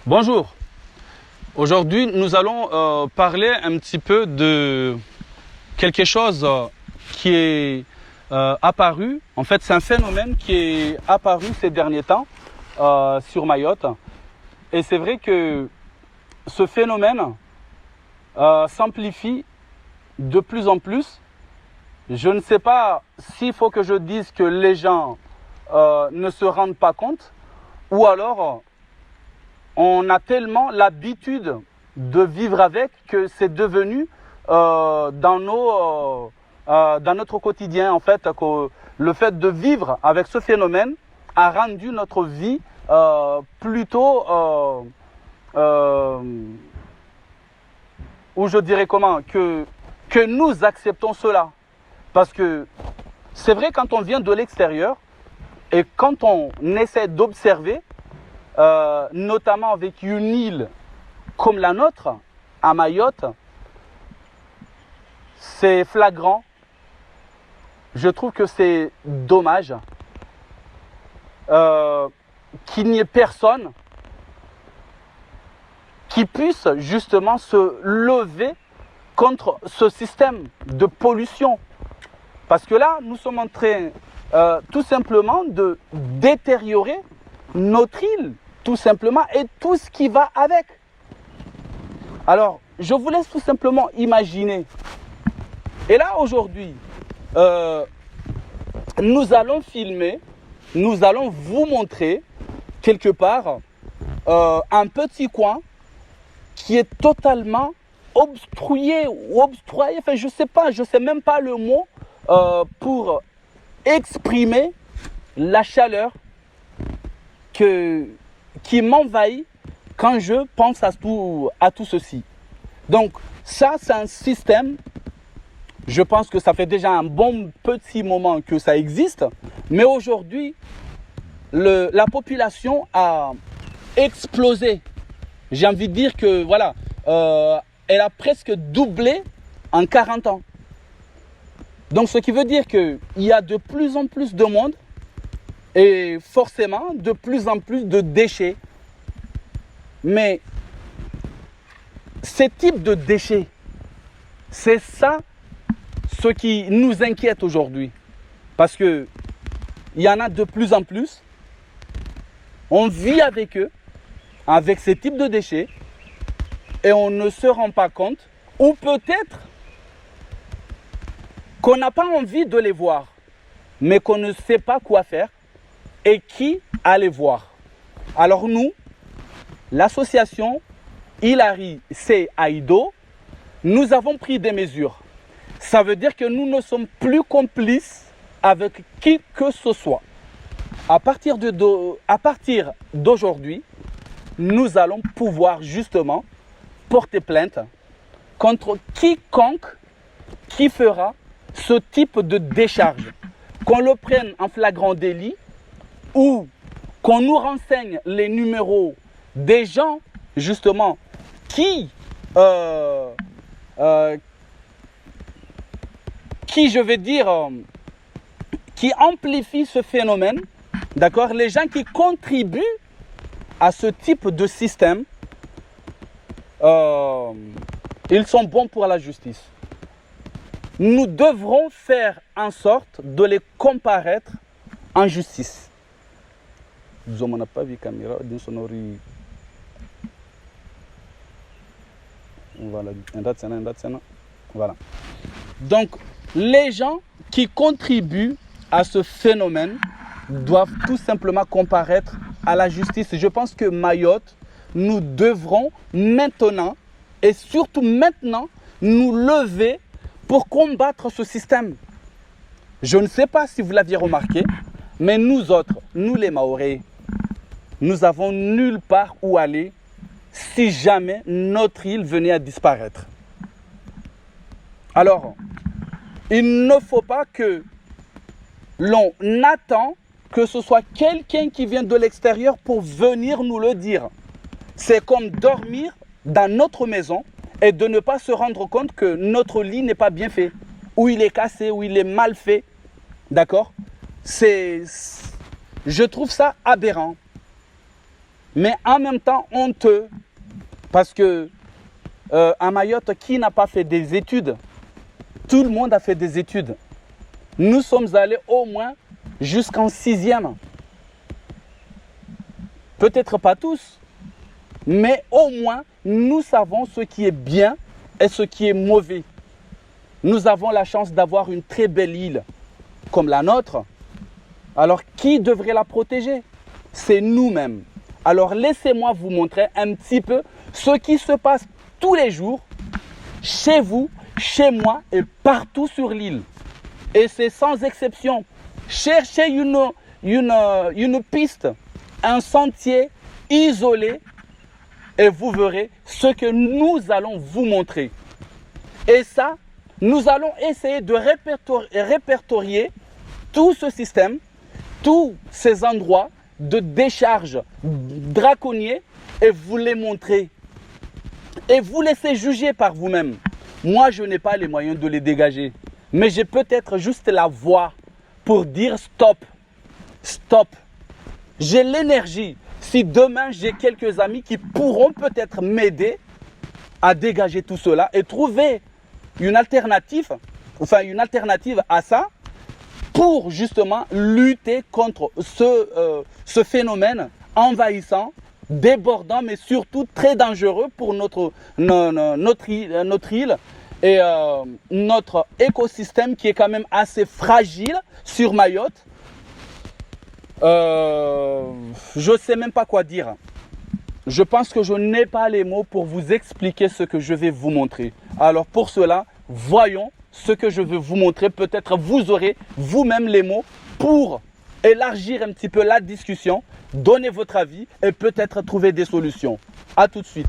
Bonjour, aujourd'hui nous allons parler un petit peu de quelque chose qui est apparu. En fait, c'est un phénomène qui est apparu ces derniers temps sur Mayotte. Et c'est vrai que ce phénomène s'amplifie de plus en plus. Je ne sais pas s'il faut que je dise que les gens ne se rendent pas compte ou alors on a tellement l'habitude de vivre avec que c'est devenu dans notre quotidien, en fait, que le fait de vivre avec ce phénomène a rendu notre vie plutôt, ou je dirais comment, que nous acceptons cela. Parce que c'est vrai, quand on vient de l'extérieur et quand on essaie d'observer, notamment avec une île comme la nôtre, à Mayotte, c'est flagrant. Je trouve que c'est dommage qu'il n'y ait personne qui puisse justement se lever contre ce système de pollution. Parce que là, nous sommes en train tout simplement de détériorer notre île, tout simplement, et tout ce qui va avec. Alors, je vous laisse tout simplement imaginer. Et là, aujourd'hui, nous allons filmer, nous allons vous montrer quelque part un petit coin qui est totalement obstrué ou obstrué. Enfin, je sais même pas le mot pour exprimer la chaleur qui m'envahit quand je pense à tout ceci. Donc ça, c'est un système, je pense que ça fait déjà un bon petit moment que ça existe, mais aujourd'hui, la population a explosé. J'ai envie de dire que voilà, elle a presque doublé en 40 ans. Donc ce qui veut dire qu'il y a de plus en plus de monde et forcément de plus en plus de déchets. Mais ces types de déchets, c'est ça ce qui nous inquiète aujourd'hui. Parce qu'il y en a de plus en plus. On vit avec eux, avec ces types de déchets, et on ne se rend pas compte, ou peut-être qu'on n'a pas envie de les voir, mais qu'on ne sait pas quoi faire et qui aller voir. Alors nous, l'association Hilary C. Aido, nous avons pris des mesures. Ça veut dire que nous ne sommes plus complices avec qui que ce soit. À partir d'aujourd'hui, nous allons pouvoir justement porter plainte contre quiconque qui fera ce type de décharge. Qu'on le prenne en flagrant délit ou qu'on nous renseigne les numéros des gens justement qui je vais dire, qui amplifient ce phénomène, d'accord? Les gens qui contribuent à ce type de système, ils sont bons pour la justice. Nous devrons faire en sorte de les comparaître en justice. Voilà. Donc, les gens qui contribuent à ce phénomène doivent tout simplement comparaître à la justice. Je pense que Mayotte, nous devrons maintenant, et surtout maintenant, nous lever pour combattre ce système. Je ne sais pas si vous l'aviez remarqué, mais nous autres, nous les Mahorais, nous avons nulle part où aller si jamais notre île venait à disparaître. Alors, il ne faut pas que l'on attend que ce soit quelqu'un qui vient de l'extérieur pour venir nous le dire. C'est comme dormir dans notre maison et de ne pas se rendre compte que notre lit n'est pas bien fait, ou il est cassé, ou il est mal fait. D'accord? Je trouve ça aberrant. Mais en même temps honteux. Parce que à Mayotte, qui n'a pas fait des études? Tout le monde a fait des études. Nous sommes allés au moins jusqu'en 6e. Peut-être pas tous, mais au moins nous savons ce qui est bien et ce qui est mauvais. Nous avons la chance d'avoir une très belle île comme la nôtre. Alors qui devrait la protéger? C'est nous-mêmes. Alors laissez-moi vous montrer un petit peu ce qui se passe tous les jours chez vous, chez moi et partout sur l'île. Et c'est sans exception. Cherchez une piste, un sentier isolé et vous verrez ce que nous allons vous montrer. Et ça, nous allons essayer de répertorier tout ce système, tous ces endroits de décharge draconniers et vous les montrer. Et vous laisser juger par vous-même. Moi, je n'ai pas les moyens de les dégager. Mais j'ai peut-être juste la voix pour dire stop. Stop. J'ai l'énergie. Si demain, j'ai quelques amis qui pourront peut-être m'aider à dégager tout cela et trouver une alternative à ça pour justement lutter contre ce phénomène envahissant, débordant, mais surtout très dangereux pour notre île et notre écosystème qui est quand même assez fragile sur Mayotte. Je ne sais même pas quoi dire. Je pense que je n'ai pas les mots pour vous expliquer ce que je vais vous montrer. Alors pour cela, voyons ce que je veux vous montrer. Peut-être vous aurez vous-même les mots pour élargir un petit peu la discussion, donner votre avis et peut-être trouver des solutions. À tout de suite.